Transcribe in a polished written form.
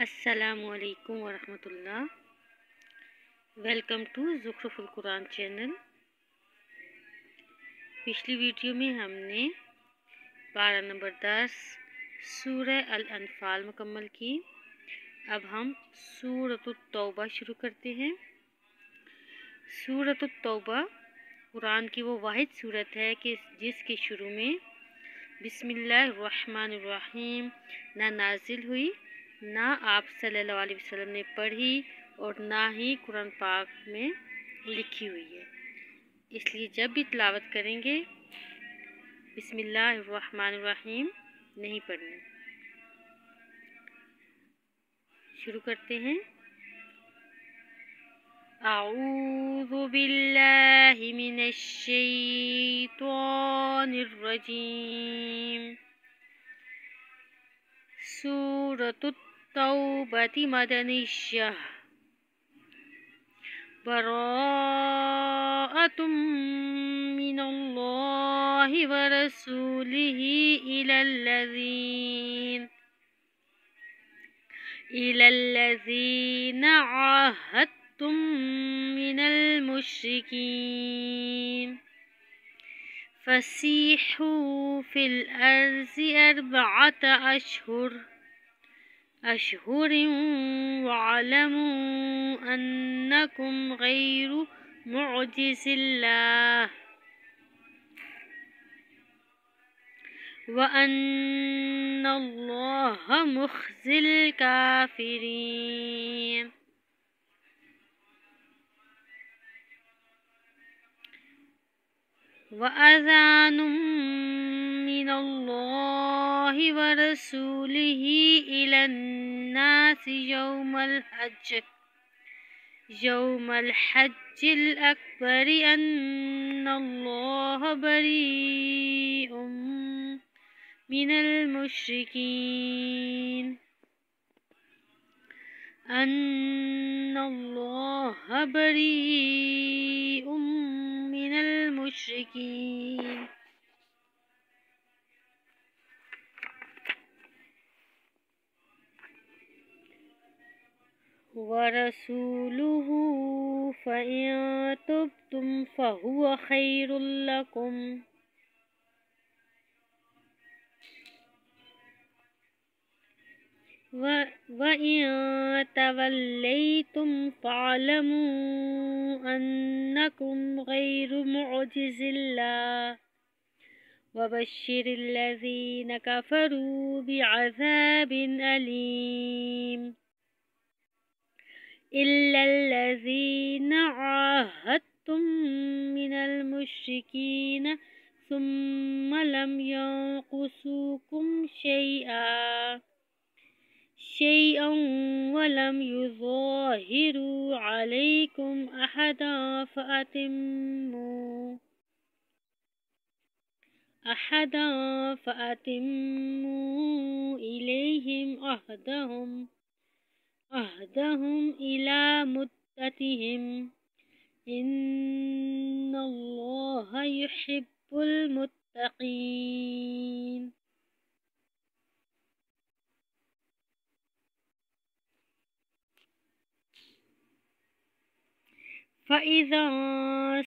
अस्सलामुअलैकुम वरहमतुल्लाह। Welcome to Zukhruful Quran channel. पिछली वीडियो में हमने पारा नंबर 10 सूरह अल अनफ़ाल मुकम्मल की। अब हम सूरतुत तौबा शुरू करते हैं। सूरतुत तौबा कुरान की वो वाहिद सूरत है कि जिसके शुरू में बिस्मिल्लाहिर्रहमानिर्रहीम ना नाजिल हुई, ना आप सल्लल्लाहु अलैहि वसल्लम ने पढ़ी और ना ही कुरान पाक में लिखी हुई है। इसलिए जब भी तिलावत करेंगे बिस्मिल्लाहिर्रहमानिर्रहीम नहीं पढ़नी। शुरू करते हैं। अऊज़ु बिल्लाहि मिनश शैतानिर रजीम। सूरतुत तौबती मदनिय्यह। बराअतुम मिनल्लाहि व रसूलिही इलल्लज़ीना आहदतुम मिनल मुश्रिकीन फसीहू फिल अर्ज़ि अर्बअत अशहुरिन वअलमू अन्नकुम गैरु मुअजिज़िल्लाह व अन्नल्लाह मुख़्ज़िल काफ़िरीन। व अज़ानुम मिनल्लाहि व रसूलिही इलन्नासि यौमल हज्जिल अकबरि अन्नल्लाह बरीउम मिनल मुश्रिकीन अन्नल्लाह बरीउम मिनल मुश्रिकीन। वरसूलुहु फ़इन तुब्तुम फ़हुव खैरुल लकुम वइन तवल्लैतुम फ़अलमू अन्नकुम गैरु मुअजिज़िल्लाह वबश्शिरिल्लज़ीना कफ़रू बिअज़ाबिन अलीम इल्लल्लज़ीना आहदतुम मिनल मुश्रिकीन सुम्मा लम यंकुसूकुम शैअन वलम युज़ाहिरू अलैकुम अहदन फ़अतिम्मू इलैहिम अहदहुम इला मुद्दतिहिम इन्नल्लाहा युहिब्बुल मुत्तक़ीन। फ़इज़ा